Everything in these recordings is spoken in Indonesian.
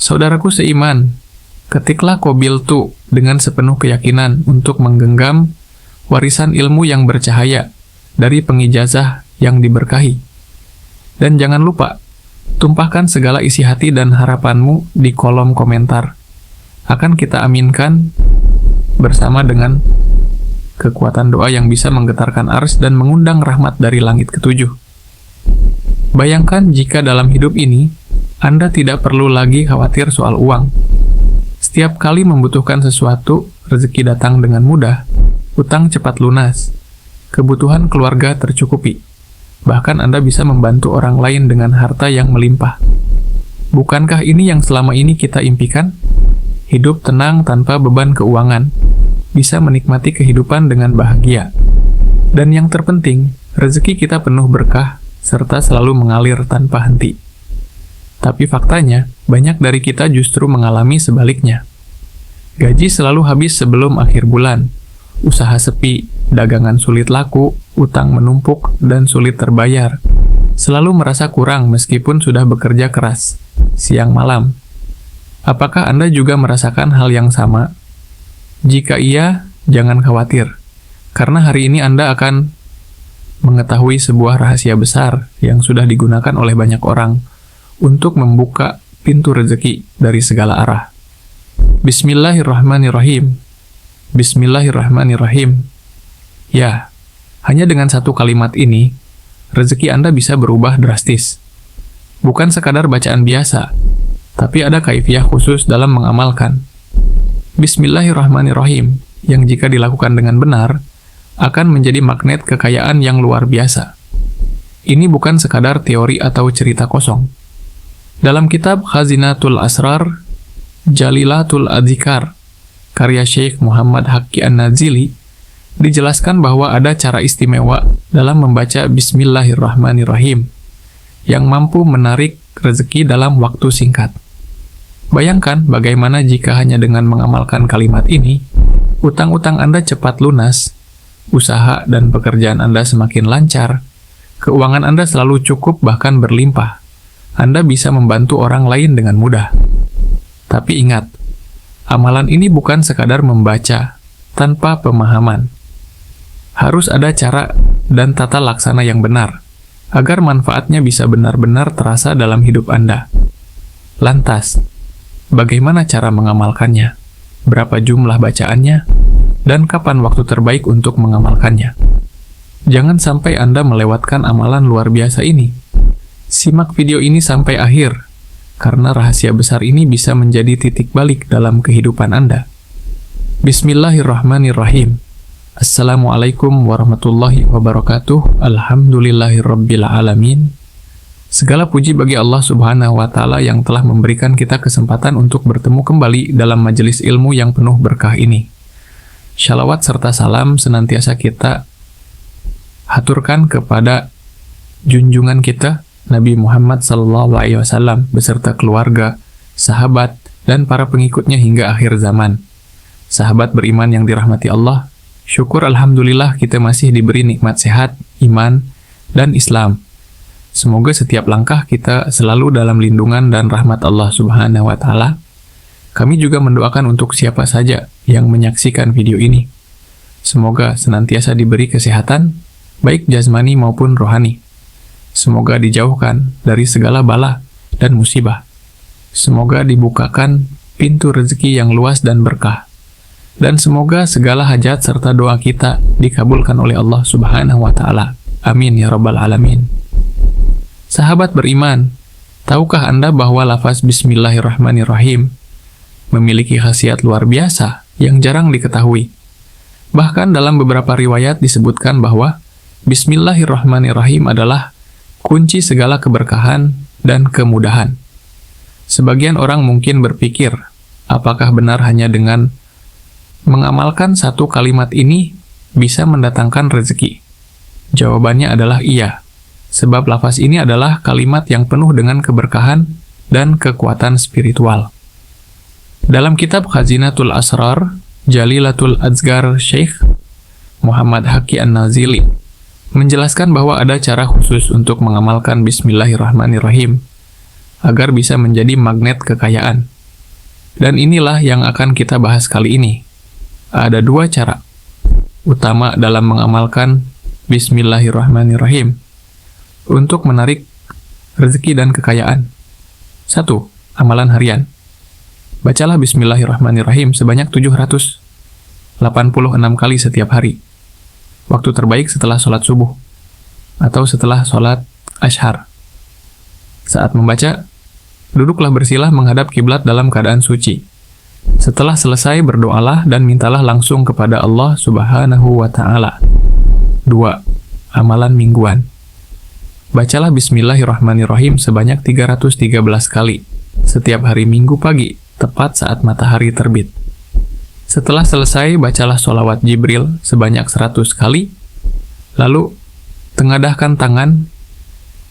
Saudaraku seiman, ketiklah Qabiltu dengan sepenuh keyakinan untuk menggenggam warisan ilmu yang bercahaya dari pengijazah yang diberkahi. Dan jangan lupa, tumpahkan segala isi hati dan harapanmu di kolom komentar. Akan kita aminkan bersama dengan kekuatan doa yang bisa menggetarkan arsy dan mengundang rahmat dari langit ketujuh. Bayangkan jika dalam hidup ini, Anda tidak perlu lagi khawatir soal uang. Setiap kali membutuhkan sesuatu, rezeki datang dengan mudah, utang cepat lunas, kebutuhan keluarga tercukupi. Bahkan Anda bisa membantu orang lain dengan harta yang melimpah. Bukankah ini yang selama ini kita impikan? Hidup tenang tanpa beban keuangan, bisa menikmati kehidupan dengan bahagia. Dan yang terpenting, rezeki kita penuh berkah, serta selalu mengalir tanpa henti. Tapi faktanya, banyak dari kita justru mengalami sebaliknya. Gaji selalu habis sebelum akhir bulan, usaha sepi, dagangan sulit laku, utang menumpuk, dan sulit terbayar. Selalu merasa kurang meskipun sudah bekerja keras, siang malam. Apakah Anda juga merasakan hal yang sama? Jika iya, jangan khawatir, karena hari ini Anda akan mengetahui sebuah rahasia besar yang sudah digunakan oleh banyak orang untuk membuka pintu rezeki dari segala arah. Bismillahirrahmanirrahim. Bismillahirrahmanirrahim. Ya, hanya dengan satu kalimat ini, rezeki Anda bisa berubah drastis. Bukan sekadar bacaan biasa, tapi ada kaifiah khusus dalam mengamalkan. Bismillahirrahmanirrahim, yang jika dilakukan dengan benar, akan menjadi magnet kekayaan yang luar biasa. Ini bukan sekadar teori atau cerita kosong. Dalam kitab Khazinatul Asrar, Jalilatul Adzikar, karya Syekh Muhammad Haqqi An-Nazili, dijelaskan bahwa ada cara istimewa dalam membaca Bismillahirrahmanirrahim, yang mampu menarik rezeki dalam waktu singkat. Bayangkan bagaimana jika hanya dengan mengamalkan kalimat ini, utang-utang Anda cepat lunas, usaha dan pekerjaan Anda semakin lancar, keuangan Anda selalu cukup bahkan berlimpah. Anda bisa membantu orang lain dengan mudah. Tapi ingat, amalan ini bukan sekadar membaca tanpa pemahaman. Harus ada cara dan tata laksana yang benar, agar manfaatnya bisa benar-benar terasa dalam hidup Anda. Lantas, bagaimana cara mengamalkannya? Berapa jumlah bacaannya? Dan kapan waktu terbaik untuk mengamalkannya? Jangan sampai Anda melewatkan amalan luar biasa ini. Simak video ini sampai akhir, karena rahasia besar ini bisa menjadi titik balik dalam kehidupan Anda. Bismillahirrahmanirrahim. Assalamualaikum warahmatullahi wabarakatuh. Alhamdulillahirabbil alamin. Segala puji bagi Allah Subhanahu wa Ta'ala yang telah memberikan kita kesempatan untuk bertemu kembali dalam majelis ilmu yang penuh berkah ini. Shalawat serta salam senantiasa kita haturkan kepada junjungan kita, Nabi Muhammad SAW, beserta keluarga, sahabat, dan para pengikutnya hingga akhir zaman. Sahabat beriman yang dirahmati Allah, syukur alhamdulillah kita masih diberi nikmat sehat, iman, dan Islam. Semoga setiap langkah kita selalu dalam lindungan dan rahmat Allah Subhanahu wa Ta'ala. Kami juga mendoakan untuk siapa saja yang menyaksikan video ini. Semoga senantiasa diberi kesehatan, baik jasmani maupun rohani. Semoga dijauhkan dari segala bala dan musibah. Semoga dibukakan pintu rezeki yang luas dan berkah. Dan semoga segala hajat serta doa kita dikabulkan oleh Allah Subhanahu wa Ta'ala. Amin ya rabbal alamin. Sahabat beriman, tahukah Anda bahwa lafaz Bismillahirrahmanirrahim memiliki khasiat luar biasa yang jarang diketahui? Bahkan dalam beberapa riwayat disebutkan bahwa Bismillahirrahmanirrahim adalah kunci segala keberkahan dan kemudahan. Sebagian orang mungkin berpikir, apakah benar hanya dengan mengamalkan satu kalimat ini bisa mendatangkan rezeki? Jawabannya adalah iya, sebab lafaz ini adalah kalimat yang penuh dengan keberkahan dan kekuatan spiritual. Dalam kitab Khazinatul Asrar, Jalilatul Adzikar, Syekh Muhammad Haqqi An-Nazili menjelaskan bahwa ada cara khusus untuk mengamalkan Bismillahirrahmanirrahim. agar bisa menjadi magnet kekayaan. Dan inilah yang akan kita bahas kali ini. Ada dua cara utama dalam mengamalkan Bismillahirrahmanirrahim untuk menarik rezeki dan kekayaan. 1. Amalan harian. Bacalah Bismillahirrahmanirrahim sebanyak 786 kali setiap hari. Waktu terbaik setelah sholat subuh atau setelah sholat ashar. Saat membaca, duduklah bersilah menghadap kiblat dalam keadaan suci. Setelah selesai, berdoalah dan mintalah langsung kepada Allah Subhanahu wa Ta'ala. 2. Amalan mingguan. Bacalah Bismillahirrahmanirrahim sebanyak 313 kali setiap hari Minggu pagi, tepat saat matahari terbit. Setelah selesai, bacalah sholawat Jibril sebanyak 100 kali, lalu tengadahkan tangan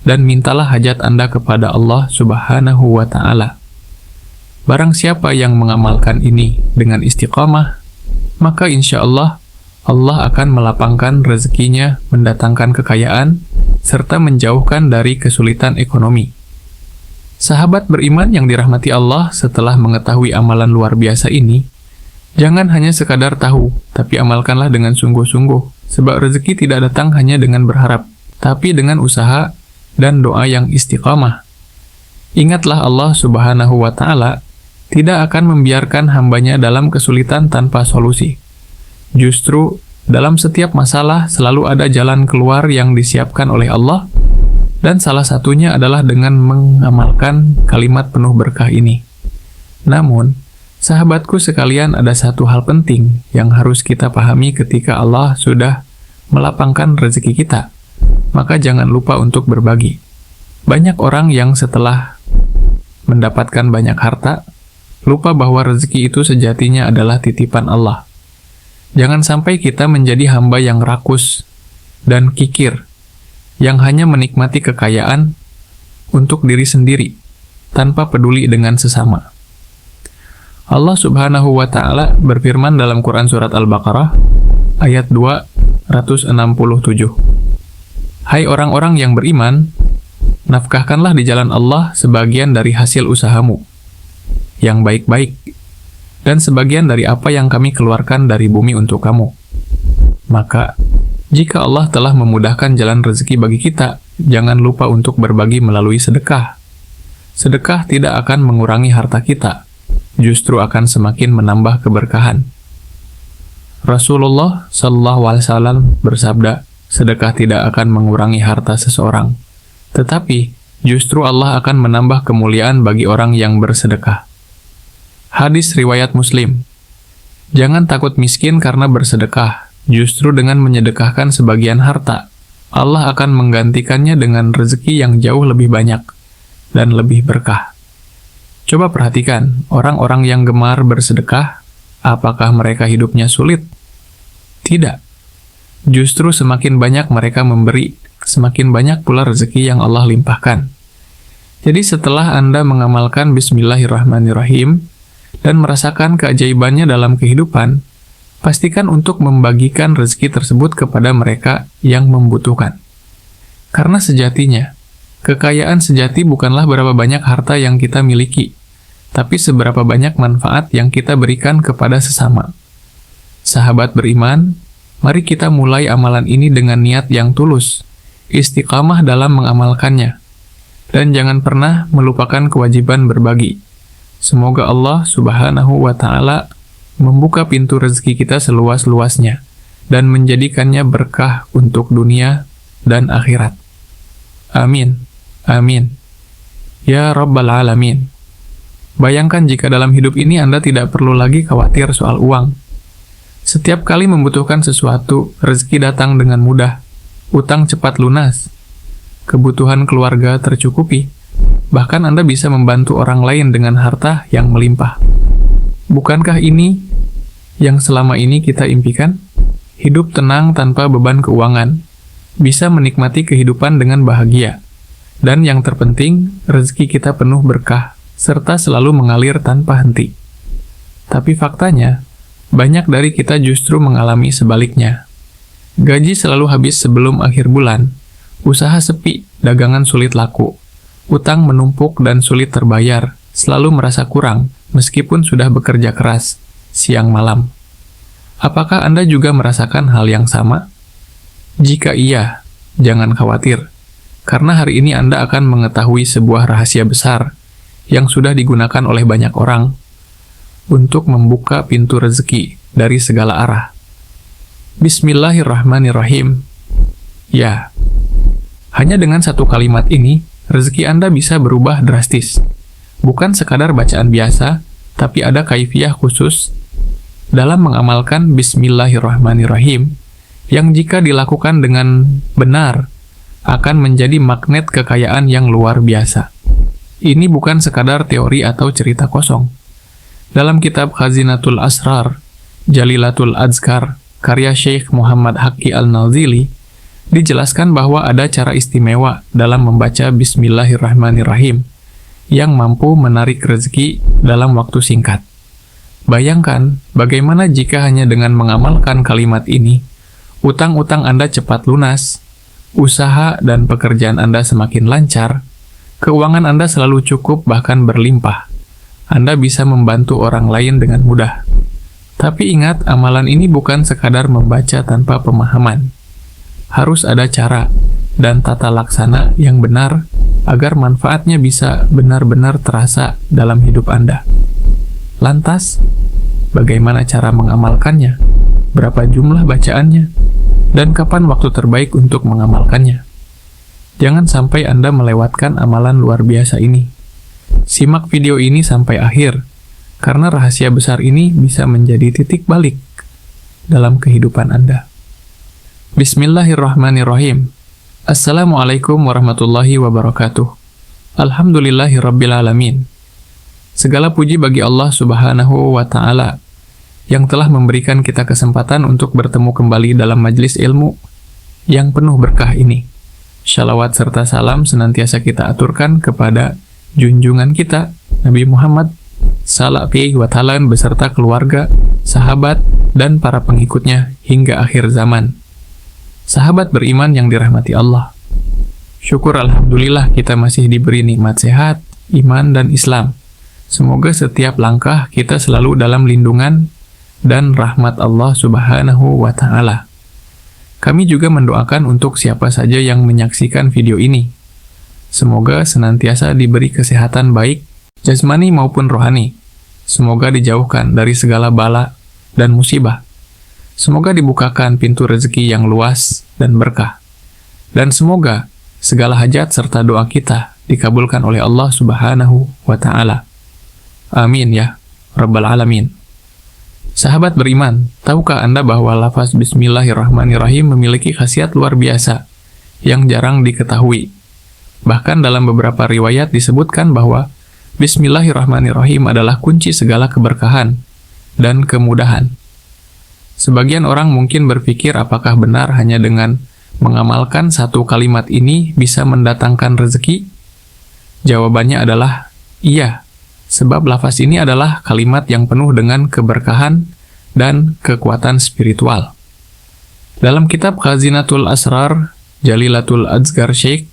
dan mintalah hajat Anda kepada Allah Subhanahu wa Ta'ala. Barang siapa yang mengamalkan ini dengan istiqamah, maka insya Allah akan melapangkan rezekinya, mendatangkan kekayaan, serta menjauhkan dari kesulitan ekonomi. Sahabat beriman yang dirahmati Allah, setelah mengetahui amalan luar biasa ini, jangan hanya sekadar tahu, tapi amalkanlah dengan sungguh-sungguh, sebab rezeki tidak datang hanya dengan berharap, tapi dengan usaha dan doa yang istiqamah. Ingatlah Allah Subhanahu wa Ta'ala tidak akan membiarkan hambanya dalam kesulitan tanpa solusi. Justru, dalam setiap masalah selalu ada jalan keluar yang disiapkan oleh Allah, dan salah satunya adalah dengan mengamalkan kalimat penuh berkah ini. Namun, sahabatku sekalian, ada satu hal penting yang harus kita pahami ketika Allah sudah melapangkan rezeki kita. Maka jangan lupa untuk berbagi. Banyak orang yang setelah mendapatkan banyak harta, lupa bahwa rezeki itu sejatinya adalah titipan Allah. Jangan sampai kita menjadi hamba yang rakus dan kikir, yang hanya menikmati kekayaan untuk diri sendiri, tanpa peduli dengan sesama. Allah Subhanahu wa Ta'ala berfirman dalam Quran Surat Al-Baqarah, ayat 267. Hai orang-orang yang beriman, nafkahkanlah di jalan Allah sebagian dari hasil usahamu yang baik-baik, dan sebagian dari apa yang kami keluarkan dari bumi untuk kamu. Maka, jika Allah telah memudahkan jalan rezeki bagi kita, jangan lupa untuk berbagi melalui sedekah. Sedekah tidak akan mengurangi harta kita, justru akan semakin menambah keberkahan. Rasulullah SAW bersabda, sedekah tidak akan mengurangi harta seseorang, tetapi justru Allah akan menambah kemuliaan bagi orang yang bersedekah. Hadis riwayat Muslim. Jangan takut miskin karena bersedekah, justru dengan menyedekahkan sebagian harta, Allah akan menggantikannya dengan rezeki yang jauh lebih banyak dan lebih berkah. Coba perhatikan, orang-orang yang gemar bersedekah, apakah mereka hidupnya sulit? Tidak. Justru semakin banyak mereka memberi, semakin banyak pula rezeki yang Allah limpahkan. Jadi setelah Anda mengamalkan Bismillahirrahmanirrahim dan merasakan keajaibannya dalam kehidupan, pastikan untuk membagikan rezeki tersebut kepada mereka yang membutuhkan. Karena sejatinya, kekayaan sejati bukanlah berapa banyak harta yang kita miliki, tapi seberapa banyak manfaat yang kita berikan kepada sesama. Sahabat beriman, mari kita mulai amalan ini dengan niat yang tulus, istiqamah dalam mengamalkannya, dan jangan pernah melupakan kewajiban berbagi. Semoga Allah Subhanahu wa Ta'ala membuka pintu rezeki kita seluas-luasnya dan menjadikannya berkah untuk dunia dan akhirat. Amin. Amin. Ya Rabbal Alamin. Bayangkan jika dalam hidup ini Anda tidak perlu lagi khawatir soal uang. Setiap kali membutuhkan sesuatu, rezeki datang dengan mudah, utang cepat lunas, kebutuhan keluarga tercukupi, bahkan Anda bisa membantu orang lain dengan harta yang melimpah. Bukankah ini yang selama ini kita impikan? Hidup tenang tanpa beban keuangan, bisa menikmati kehidupan dengan bahagia, dan yang terpenting, rezeki kita penuh berkah, serta selalu mengalir tanpa henti. Tapi faktanya, banyak dari kita justru mengalami sebaliknya. Gaji selalu habis sebelum akhir bulan, usaha sepi, dagangan sulit laku, utang menumpuk dan sulit terbayar, selalu merasa kurang, meskipun sudah bekerja keras, siang malam. Apakah Anda juga merasakan hal yang sama? Jika iya, jangan khawatir, karena hari ini Anda akan mengetahui sebuah rahasia besar yang sudah digunakan oleh banyak orang untuk membuka pintu rezeki dari segala arah. Bismillahirrahmanirrahim. Ya, hanya dengan satu kalimat ini, rezeki Anda bisa berubah drastis. Bukan sekadar bacaan biasa, tapi ada kaifiah khusus dalam mengamalkan Bismillahirrahmanirrahim, yang jika dilakukan dengan benar, akan menjadi magnet kekayaan yang luar biasa. Ini bukan sekadar teori atau cerita kosong. Dalam kitab Khazinatul Asrar, Jalilatul Azkar, karya Syekh Muhammad Haqqi Al-Nazili, dijelaskan bahwa ada cara istimewa dalam membaca Bismillahirrahmanirrahim yang mampu menarik rezeki dalam waktu singkat. Bayangkan bagaimana jika hanya dengan mengamalkan kalimat ini, utang-utang Anda cepat lunas, usaha dan pekerjaan Anda semakin lancar, keuangan Anda selalu cukup bahkan berlimpah. Anda bisa membantu orang lain dengan mudah. Tapi ingat, amalan ini bukan sekadar membaca tanpa pemahaman. Harus ada cara dan tata laksana yang benar agar manfaatnya bisa benar-benar terasa dalam hidup Anda. Lantas, bagaimana cara mengamalkannya? Berapa jumlah bacaannya? Dan kapan waktu terbaik untuk mengamalkannya? Jangan sampai Anda melewatkan amalan luar biasa ini. Simak video ini sampai akhir, karena rahasia besar ini bisa menjadi titik balik dalam kehidupan Anda. Bismillahirrahmanirrahim. Assalamualaikum warahmatullahi wabarakatuh. Alhamdulillahirrabbilalamin. Segala puji bagi Allah Subhanahu wa Ta'ala yang telah memberikan kita kesempatan untuk bertemu kembali dalam majlis ilmu yang penuh berkah ini. Shalawat serta salam senantiasa kita aturkan kepada junjungan kita, Nabi Muhammad Sallallahu wa ta'ala beserta keluarga, sahabat, dan para pengikutnya hingga akhir zaman. Sahabat beriman yang dirahmati Allah. Syukur Alhamdulillah kita masih diberi nikmat sehat, iman, dan Islam. Semoga setiap langkah kita selalu dalam lindungan dan rahmat Allah Subhanahu wa Ta'ala. Kami juga mendoakan untuk siapa saja yang menyaksikan video ini. Semoga senantiasa diberi kesehatan baik, jasmani maupun rohani. Semoga dijauhkan dari segala bala dan musibah. Semoga dibukakan pintu rezeki yang luas dan berkah. Dan semoga segala hajat serta doa kita dikabulkan oleh Allah Subhanahu wa Ta'ala. Amin ya Rabbal Alamin. Sahabat beriman, tahukah Anda bahwa lafaz Bismillahirrahmanirrahim memiliki khasiat luar biasa yang jarang diketahui? Bahkan dalam beberapa riwayat disebutkan bahwa Bismillahirrahmanirrahim adalah kunci segala keberkahan dan kemudahan. Sebagian orang mungkin berpikir apakah benar hanya dengan mengamalkan satu kalimat ini bisa mendatangkan rezeki? Jawabannya adalah iya, sebab lafaz ini adalah kalimat yang penuh dengan keberkahan dan kekuatan spiritual. Dalam kitab Khazinatul Asrar, Jalilatul Azkar Syekh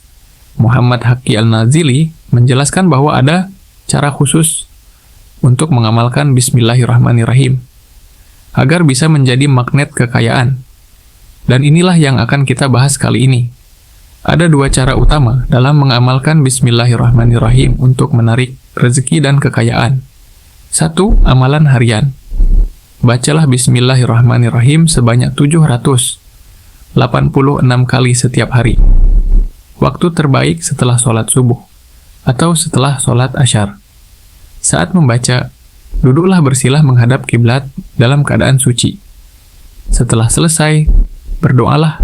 Muhammad Haqqi Al-Nazili menjelaskan bahwa ada cara khusus untuk mengamalkan Bismillahirrahmanirrahim agar bisa menjadi magnet kekayaan. Dan inilah yang akan kita bahas kali ini. Ada dua cara utama dalam mengamalkan Bismillahirrahmanirrahim untuk menarik rezeki dan kekayaan. Satu, amalan harian. Bacalah Bismillahirrahmanirrahim sebanyak 786 kali setiap hari. Waktu terbaik setelah sholat subuh atau setelah sholat asyar. Saat membaca, duduklah bersilah menghadap kiblat dalam keadaan suci. Setelah selesai, berdoalah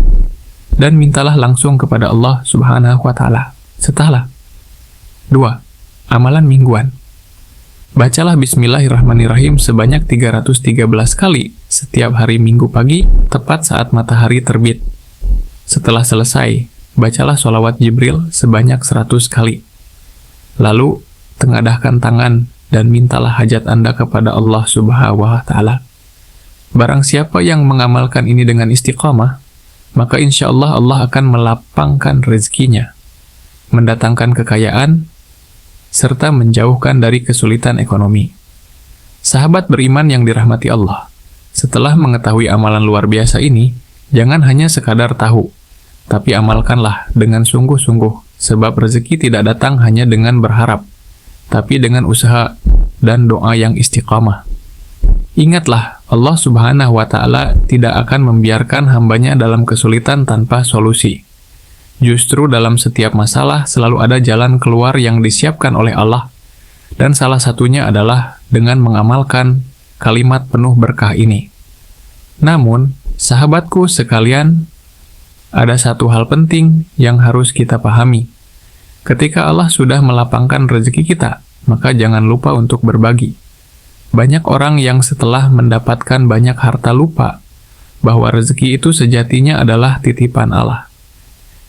dan mintalah langsung kepada Allah Subhanahu wa Ta'ala. Setelah. 2. Amalan mingguan. Bacalah Bismillahirrahmanirrahim sebanyak 313 kali setiap hari Minggu pagi, tepat saat matahari terbit. Setelah selesai, bacalah sholawat Jibril sebanyak 100 kali. Lalu, tengadahkan tangan dan mintalah hajat Anda kepada Allah Subhanahu wa Ta'ala. Barang siapa yang mengamalkan ini dengan istiqamah, maka insya Allah Allah akan melapangkan rezekinya. mendatangkan kekayaan, serta menjauhkan dari kesulitan ekonomi. Sahabat beriman yang dirahmati Allah, setelah mengetahui amalan luar biasa ini, jangan hanya sekadar tahu, tapi amalkanlah dengan sungguh-sungguh, sebab rezeki tidak datang hanya dengan berharap, tapi dengan usaha dan doa yang istiqamah. Ingatlah, Allah Subhanahu wa Ta'ala tidak akan membiarkan hambanya dalam kesulitan tanpa solusi. Justru dalam setiap masalah selalu ada jalan keluar yang disiapkan oleh Allah, dan salah satunya adalah dengan mengamalkan kalimat penuh berkah ini. Namun, sahabatku sekalian, ada satu hal penting yang harus kita pahami. Ketika Allah sudah melapangkan rezeki kita, maka jangan lupa untuk berbagi. Banyak orang yang setelah mendapatkan banyak harta lupa bahwa rezeki itu sejatinya adalah titipan Allah.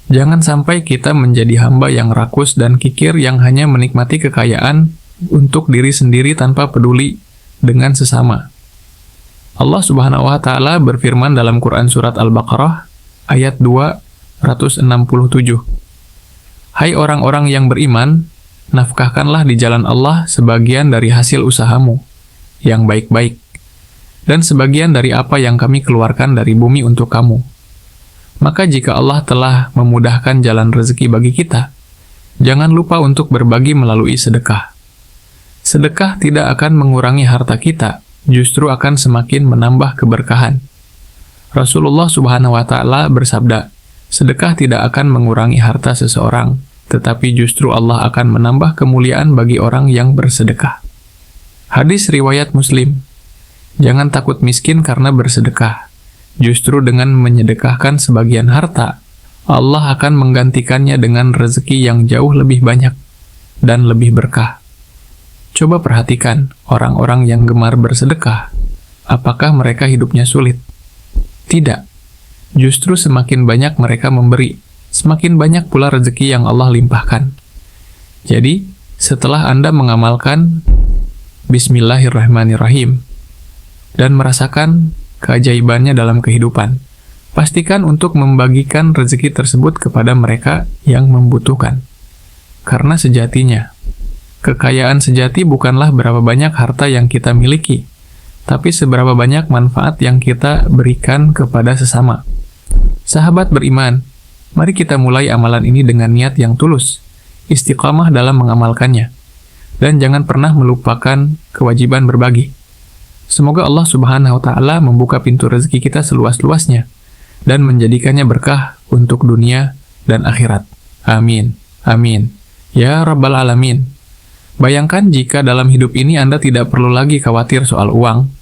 Jangan sampai kita menjadi hamba yang rakus dan kikir yang hanya menikmati kekayaan untuk diri sendiri tanpa peduli dengan sesama. Allah Subhanahu wa Ta'ala berfirman dalam Quran Surat Al-Baqarah ayat 267. Hai orang-orang yang beriman, nafkahkanlah di jalan Allah sebagian dari hasil usahamu yang baik-baik, dan sebagian dari apa yang kami keluarkan dari bumi untuk kamu. Maka jika Allah telah memudahkan jalan rezeki bagi kita, jangan lupa untuk berbagi melalui sedekah. Sedekah tidak akan mengurangi harta kita, justru akan semakin menambah keberkahan. Rasulullah Subhanahu wa Ta'ala bersabda, sedekah tidak akan mengurangi harta seseorang, tetapi justru Allah akan menambah kemuliaan bagi orang yang bersedekah. Hadis riwayat Muslim. Jangan takut miskin karena bersedekah. Justru dengan menyedekahkan sebagian harta, Allah akan menggantikannya dengan rezeki yang jauh lebih banyak dan lebih berkah. Coba perhatikan orang-orang yang gemar bersedekah. Apakah mereka hidupnya sulit? Tidak. Justru semakin banyak mereka memberi, semakin banyak pula rezeki yang Allah limpahkan. Jadi, setelah Anda mengamalkan Bismillahirrahmanirrahim dan merasakan keajaibannya dalam kehidupan, pastikan untuk membagikan rezeki tersebut kepada mereka yang membutuhkan. Karena sejatinya, kekayaan sejati bukanlah berapa banyak harta yang kita miliki, tapi seberapa banyak manfaat yang kita berikan kepada sesama. Sahabat beriman, mari kita mulai amalan ini dengan niat yang tulus, istiqamah dalam mengamalkannya, dan jangan pernah melupakan kewajiban berbagi. Semoga Allah Subhanahu wa Ta'ala membuka pintu rezeki kita seluas-luasnya dan menjadikannya berkah untuk dunia dan akhirat. Amin. Amin. Ya Rabbal Alamin. Bayangkan jika dalam hidup ini Anda tidak perlu lagi khawatir soal uang.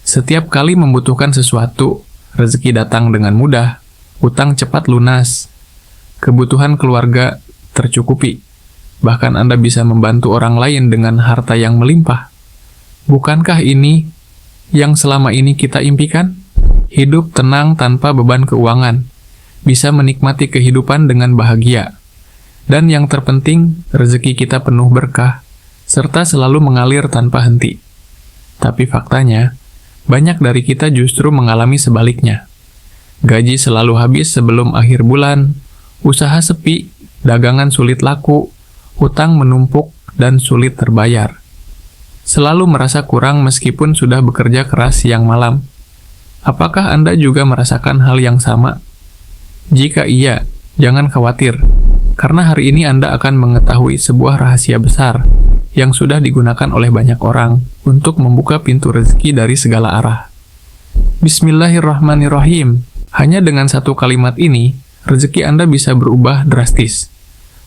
Setiap kali membutuhkan sesuatu, rezeki datang dengan mudah, utang cepat lunas, kebutuhan keluarga tercukupi. Bahkan Anda bisa membantu orang lain dengan harta yang melimpah. Bukankah ini yang selama ini kita impikan? Hidup tenang tanpa beban keuangan, bisa menikmati kehidupan dengan bahagia. Dan yang terpenting, rezeki kita penuh berkah, serta selalu mengalir tanpa henti. Tapi faktanya, banyak dari kita justru mengalami sebaliknya. Gaji selalu habis sebelum akhir bulan, usaha sepi, dagangan sulit laku, hutang menumpuk dan sulit terbayar. Selalu merasa kurang meskipun sudah bekerja keras siang malam. Apakah Anda juga merasakan hal yang sama? Jika iya, jangan khawatir, karena hari ini Anda akan mengetahui sebuah rahasia besar yang sudah digunakan oleh banyak orang untuk membuka pintu rezeki dari segala arah. Bismillahirrahmanirrahim. Hanya dengan satu kalimat ini, rezeki Anda bisa berubah drastis.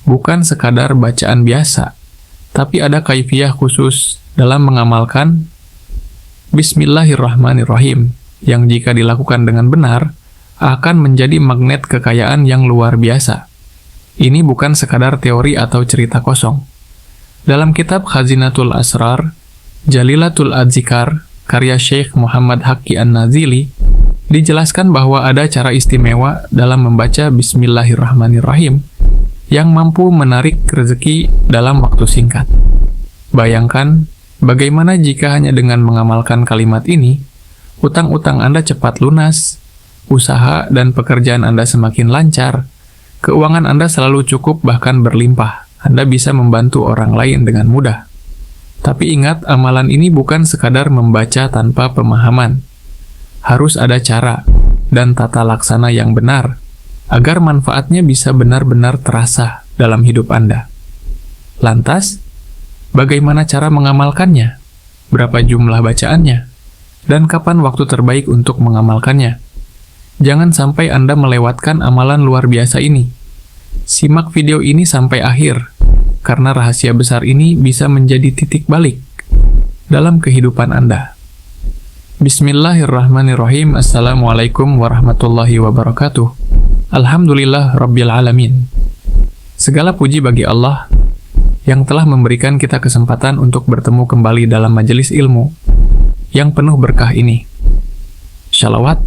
Bukan sekadar bacaan biasa, tapi ada kaifiyah khusus dalam mengamalkan Bismillahirrahmanirrahim, yang jika dilakukan dengan benar, akan menjadi magnet kekayaan yang luar biasa. Ini bukan sekadar teori atau cerita kosong. Dalam kitab Khazinatul Asrar, Jalilatul Adzikar, karya Syekh Muhammad Haqqi An-Nazili, dijelaskan bahwa ada cara istimewa dalam membaca Bismillahirrahmanirrahim yang mampu menarik rezeki dalam waktu singkat. Bayangkan, bagaimana jika hanya dengan mengamalkan kalimat ini, utang-utang Anda cepat lunas, usaha dan pekerjaan Anda semakin lancar, Keuangan Anda selalu cukup bahkan berlimpah. Anda bisa membantu orang lain dengan mudah. Tapi ingat, amalan ini bukan sekadar membaca tanpa pemahaman. Harus ada cara dan tata laksana yang benar, agar manfaatnya bisa benar-benar terasa dalam hidup Anda. Lantas, bagaimana cara mengamalkannya? Berapa jumlah bacaannya? Dan kapan waktu terbaik untuk mengamalkannya? Jangan sampai Anda melewatkan amalan luar biasa ini. Simak video ini sampai akhir, karena rahasia besar ini bisa menjadi titik balik dalam kehidupan Anda. Bismillahirrahmanirrahim. Assalamualaikum warahmatullahi wabarakatuh. Alhamdulillah Rabbil Alamin. Segala puji bagi Allah yang telah memberikan kita kesempatan untuk bertemu kembali dalam majelis ilmu yang penuh berkah ini. Shalawat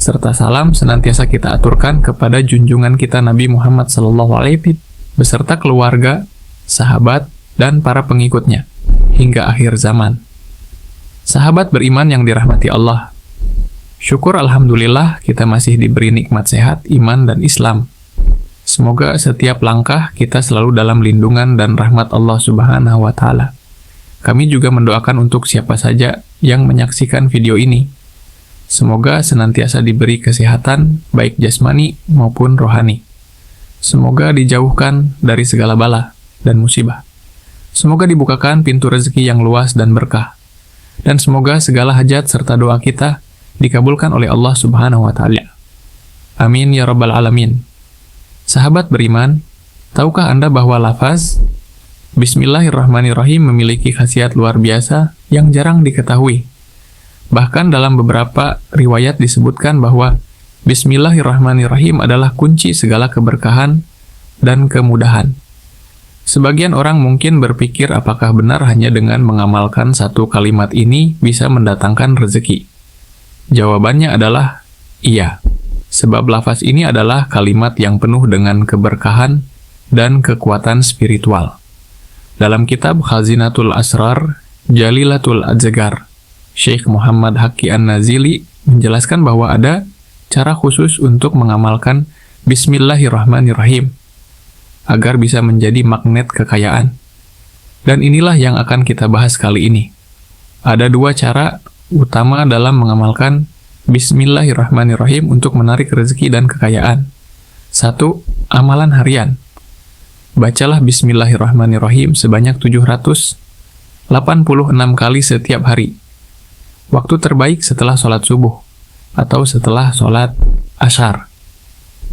serta salam senantiasa kita aturkan kepada junjungan kita Nabi Muhammad SAW beserta keluarga, sahabat, dan para pengikutnya hingga akhir zaman. Sahabat beriman yang dirahmati Allah, syukur alhamdulillah kita masih diberi nikmat sehat, iman, dan Islam. Semoga setiap langkah kita selalu dalam lindungan dan rahmat Allah Subhanahu wa Ta'ala. Kami juga mendoakan untuk siapa saja yang menyaksikan video ini. Semoga senantiasa diberi kesehatan, baik jasmani maupun rohani. Semoga dijauhkan dari segala bala dan musibah. Semoga dibukakan pintu rezeki yang luas dan berkah. Dan semoga segala hajat serta doa kita dikabulkan oleh Allah Subhanahu wa Ta'ala. Amin ya Rabbal Alamin. Sahabat beriman, tahukah Anda bahwa lafaz Bismillahirrahmanirrahim memiliki khasiat luar biasa yang jarang diketahui? Bahkan dalam beberapa riwayat disebutkan bahwa Bismillahirrahmanirrahim adalah kunci segala keberkahan dan kemudahan. Sebagian orang mungkin berpikir apakah benar hanya dengan mengamalkan satu kalimat ini bisa mendatangkan rezeki. Jawabannya adalah iya, sebab lafaz ini adalah kalimat yang penuh dengan keberkahan dan kekuatan spiritual. Dalam kitab Khazinatul Asrar, Jalilatul Adzagar, Syekh Muhammad Haqi An-Nazili menjelaskan bahwa ada cara khusus untuk mengamalkan Bismillahirrahmanirrahim agar bisa menjadi magnet kekayaan. Dan inilah yang akan kita bahas kali ini. Ada dua cara utama dalam mengamalkan Bismillahirrahmanirrahim untuk menarik rezeki dan kekayaan. Satu, amalan harian. Bacalah Bismillahirrahmanirrahim sebanyak 786 kali setiap hari. Waktu terbaik setelah sholat subuh atau setelah sholat asyar.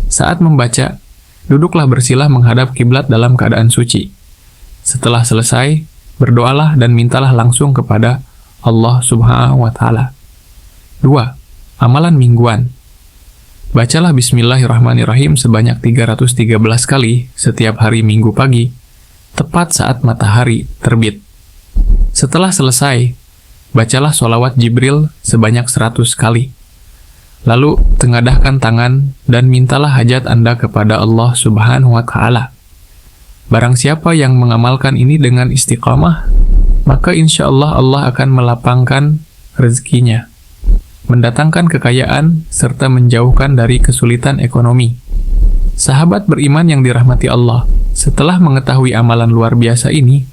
Saat membaca, duduklah bersilah menghadap kiblat dalam keadaan suci. Setelah selesai, berdoalah dan mintalah langsung kepada Allah Subhanahu wa Ta'ala. 2. Amalan mingguan. Bacalah Bismillahirrahmanirrahim sebanyak 313 kali setiap hari Minggu pagi, tepat saat matahari terbit. Setelah selesai, bacalah sholawat Jibril sebanyak 100 kali. Lalu, tengadahkan tangan dan mintalah hajat Anda kepada Allah Subhanahu wa Ta'ala. Barang siapa yang mengamalkan ini dengan istiqamah, maka insya Allah Allah akan melapangkan rezekinya, mendatangkan kekayaan, serta menjauhkan dari kesulitan ekonomi. Sahabat beriman yang dirahmati Allah, setelah mengetahui amalan luar biasa ini,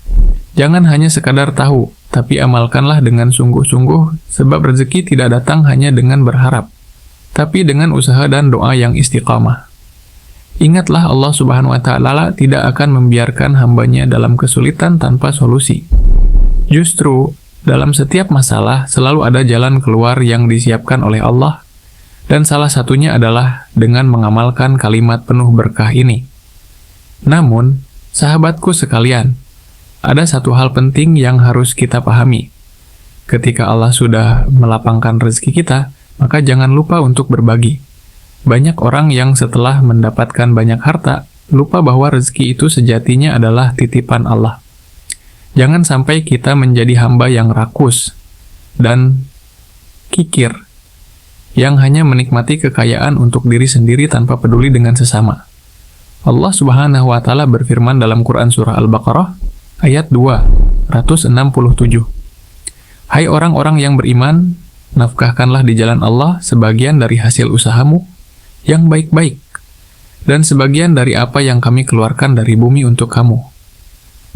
jangan hanya sekadar tahu, tapi amalkanlah dengan sungguh-sungguh, sebab rezeki tidak datang hanya dengan berharap, tapi dengan usaha dan doa yang istiqamah. Ingatlah Allah Subhanahu wa Ta'ala tidak akan membiarkan hambanya dalam kesulitan tanpa solusi. Justru, dalam setiap masalah selalu ada jalan keluar yang disiapkan oleh Allah, dan salah satunya adalah dengan mengamalkan kalimat penuh berkah ini. Namun, sahabatku sekalian, ada satu hal penting yang harus kita pahami. Ketika Allah sudah melapangkan rezeki kita, maka jangan lupa untuk berbagi. Banyak orang yang setelah mendapatkan banyak harta, lupa bahwa rezeki itu sejatinya adalah titipan Allah. Jangan sampai kita menjadi hamba yang rakus dan kikir, yang hanya menikmati kekayaan untuk diri sendiri tanpa peduli dengan sesama. Allah Subhanahu wa Ta'ala berfirman dalam Quran Surah Al-Baqarah, ayat 267. Hai orang-orang yang beriman, nafkahkanlah di jalan Allah sebagian dari hasil usahamu yang baik-baik, dan sebagian dari apa yang kami keluarkan dari bumi untuk kamu.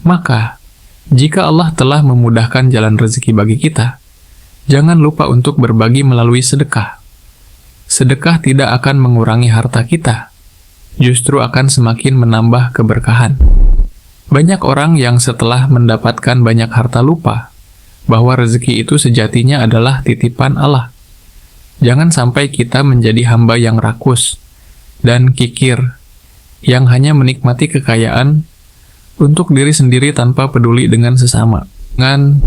Maka, jika Allah telah memudahkan jalan rezeki bagi kita, jangan lupa untuk berbagi melalui sedekah. Sedekah tidak akan mengurangi harta kita, justru akan semakin menambah keberkahan. Banyak orang yang setelah mendapatkan banyak harta lupa bahwa rezeki itu sejatinya adalah titipan Allah. Jangan sampai kita menjadi hamba yang rakus dan kikir, yang hanya menikmati kekayaan untuk diri sendiri tanpa peduli dengan sesama. Dengan